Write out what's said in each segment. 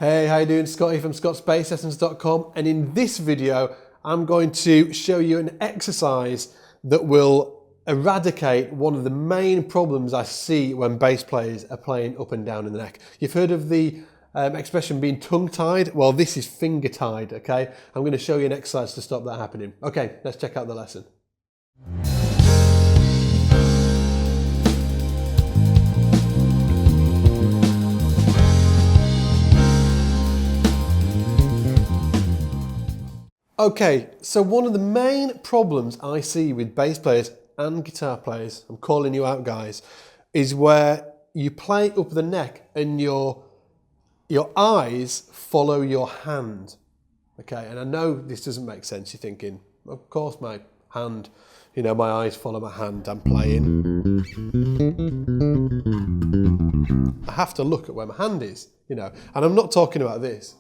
Hey, how you doing? Scotty from scottspacelessons.com, and in this video I'm going to show you an exercise that will eradicate one of the main problems I see when bass players are playing up and down in the neck. You've heard of the expression being tongue-tied? Well, this is finger-tied, okay? I'm going to show you an exercise to stop that happening. Okay, let's check out the lesson. Okay, so one of the main problems I see with bass players and guitar players, I'm calling you out guys, is where you play up the neck and your eyes follow your hand. Okay, and I know this doesn't make sense. You're thinking, of course my hand, my eyes follow my hand, I'm playing. I have to look at where my hand is, and I'm not talking about this.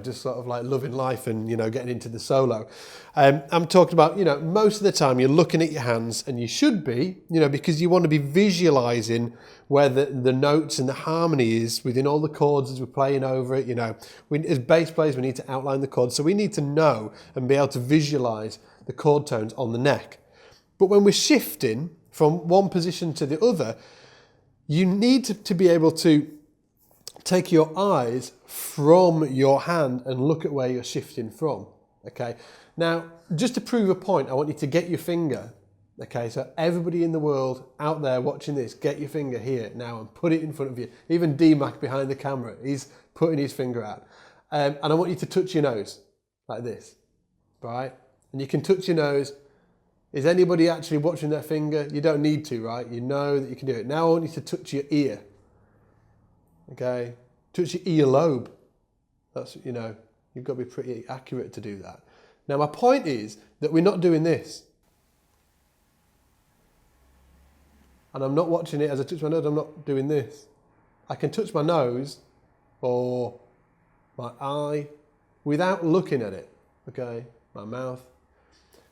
Just sort of like loving life and, getting into the solo. I'm talking about, most of the time you're looking at your hands, and you should be, because you want to be visualizing where the notes and the harmony is within all the chords as we're playing over it. As bass players, we need to outline the chords. So we need to know and be able to visualize the chord tones on the neck. But when we're shifting from one position to the other, you need to be able to take your eyes from your hand and look at where you're shifting from, okay? Now, just to prove a point, I want you to get your finger, okay? So everybody in the world out there watching this, get your finger here now and put it in front of you. Even D-Mac behind the camera, he's putting his finger out. And I want you to touch your nose, like this, right? And you can touch your nose. Is anybody actually watching their finger? You don't need to, right? You know that you can do it. Now I want you to touch your ear. Okay, touch your earlobe. That's, you've got to be pretty accurate to do that. Now my point is that we're not doing this. And I'm not watching it as I touch my nose, I'm not doing this. I can touch my nose or my eye without looking at it, okay, my mouth.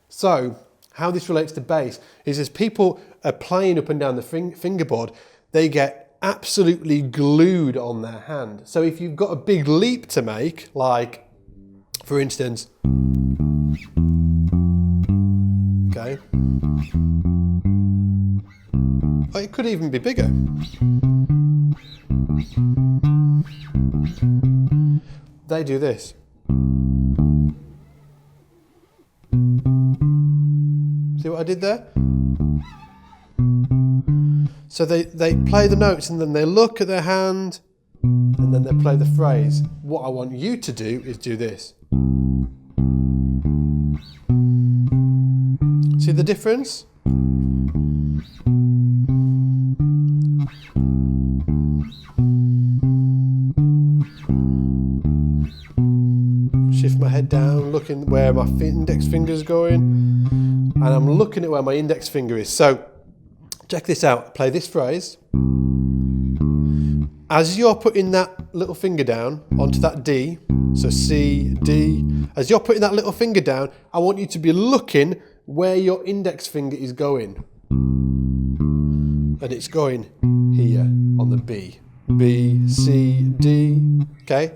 So how this relates to bass is as people are playing up and down the fingerboard, they get absolutely glued on their hand. So if you've got a big leap to make, like, for instance, okay, or it could even be bigger. They do this. See what I did there? So they play the notes and then they look at their hand and then they play the phrase. What I want you to do is do this. See the difference? Shift my head down, looking where my index finger's going, and I'm looking at where my index finger is. So check this out, play this phrase. As you're putting that little finger down onto that D, so C, D, as you're putting that little finger down, I want you to be looking where your index finger is going. And it's going here on the B. B, C, D, okay?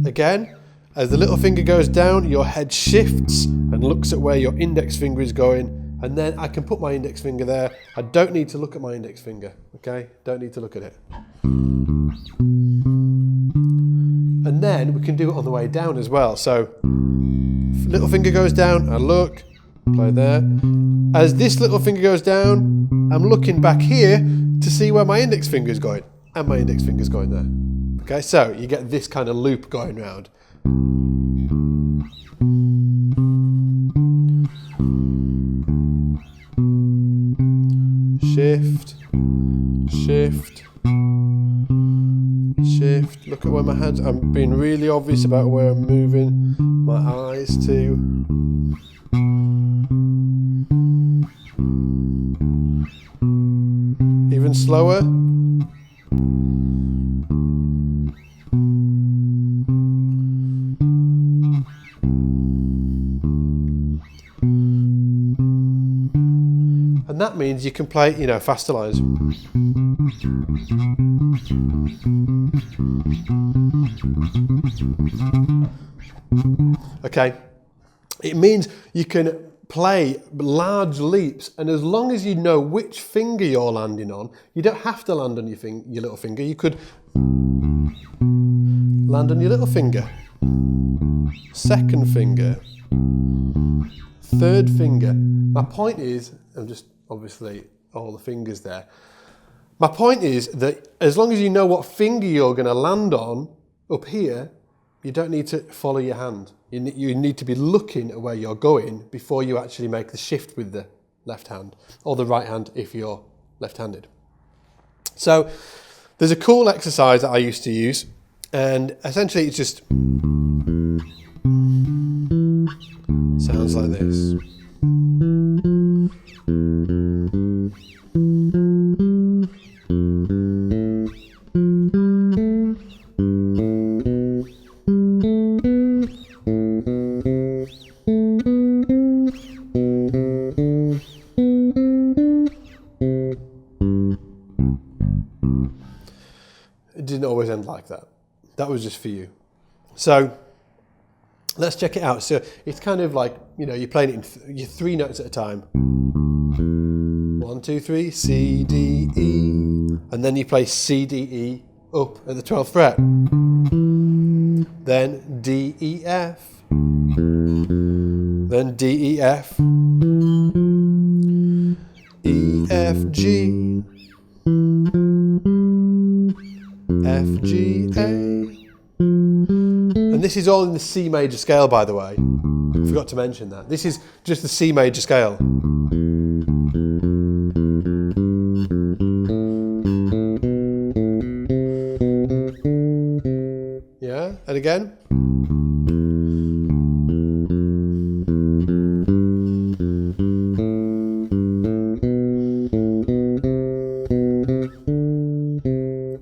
Again, as the little finger goes down, your head shifts and looks at where your index finger is going, and then I can put my index finger there. I don't need to look at my index finger, okay? Don't need to look at it. And then we can do it on the way down as well. So, little finger goes down, I look, play there. As this little finger goes down, I'm looking back here to see where my index finger is going, and my index finger is going there. Okay, so you get this kind of loop going round. Shift, shift, shift. Look at where my hands, I'm being really obvious about where I'm moving my eyes to. Even slower. that means you can play, you know, faster lines. Okay, it means you can play large leaps, and as long as you know which finger you're landing on, you don't have to land on your little finger. You could land on your little finger, second finger, third finger. My point is, I'm just obviously all the fingers there. My point is that as long as you know what finger you're going to land on up here, you don't need to follow your hand. You need to be looking at where you're going before you actually make the shift with the left hand, or the right hand if you're left-handed. So there's a cool exercise that I used to use, and essentially it's just sounds like this. It didn't always end like that. That was just for you. So let's check it out. So it's kind of like, you know, you're playing it in you're 3 notes at a time. 1, 2, 3, C, D, E. And then you play C, D, E up at the 12th fret. Then D, E, F. Then D, E, F. E, F, G. F, G, A. And this is all in the C major scale, by the way. I forgot to mention that. This is just the C major scale. Yeah, and again.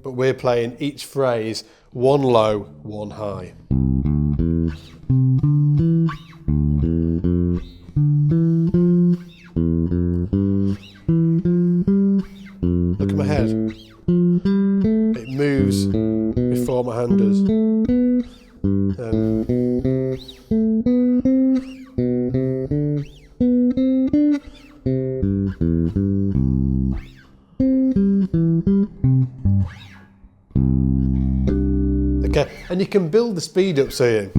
We're playing each phrase 1 low, 1 high. Look at my head. It moves before my hand does. Okay, and you can build the speed up, so you.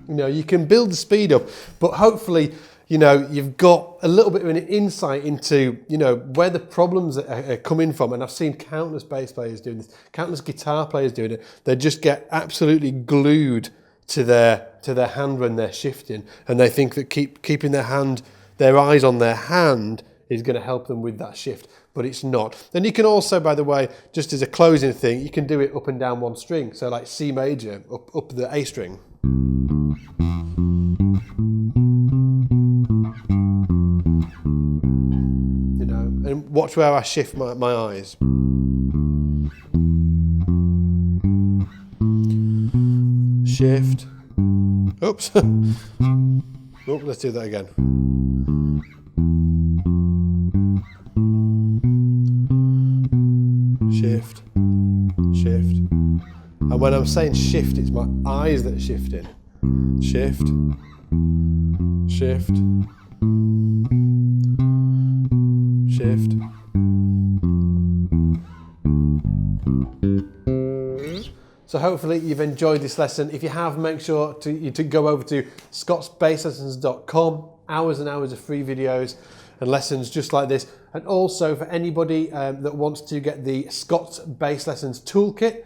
You know, you can build the speed up, but hopefully, you know, you've got a little bit of an insight into, you know, where the problems are coming from. And I've seen countless bass players doing this, countless guitar players doing it. They just get absolutely glued to their hand when they're shifting, and they think that keeping their eyes on their hand is going to help them with that shift, but it's not. Then you can also, by the way, just as a closing thing, you can do it up and down one string. So like C major, up the A string. You know, and watch where I shift my eyes. Shift. Oops. Oh, let's do that again. Shift. Shift. And when I'm saying shift, it's my eyes that are shifting. Shift. Shift. Shift. So hopefully you've enjoyed this lesson. If you have, make sure to go over to scotsbasslessons.com. Hours and hours of free videos and lessons just like this. And also for anybody that wants to get the Scots Bass Lessons Toolkit.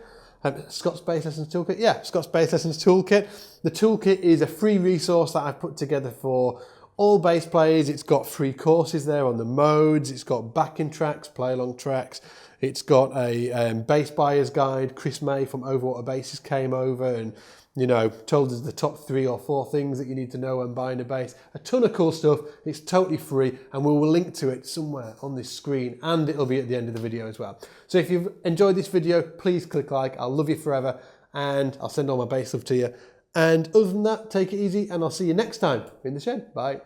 Scots Bass Lessons Toolkit? Yeah, Scots Bass Lessons Toolkit. The toolkit is a free resource that I've put together for all bass players. It's got free courses there on the modes. It's got backing tracks, play along tracks. It's got a bass buyer's guide. Chris May from Overwater Basses came over and, you know, told us the top 3 or 4 things that you need to know when buying a bass. A ton of cool stuff. It's totally free, and we will link to it somewhere on this screen, and it'll be at the end of the video as well. So if you've enjoyed this video, please click like. I'll love you forever, and I'll send all my bass love to you. And other than that, take it easy, and I'll see you next time in the shed. Bye.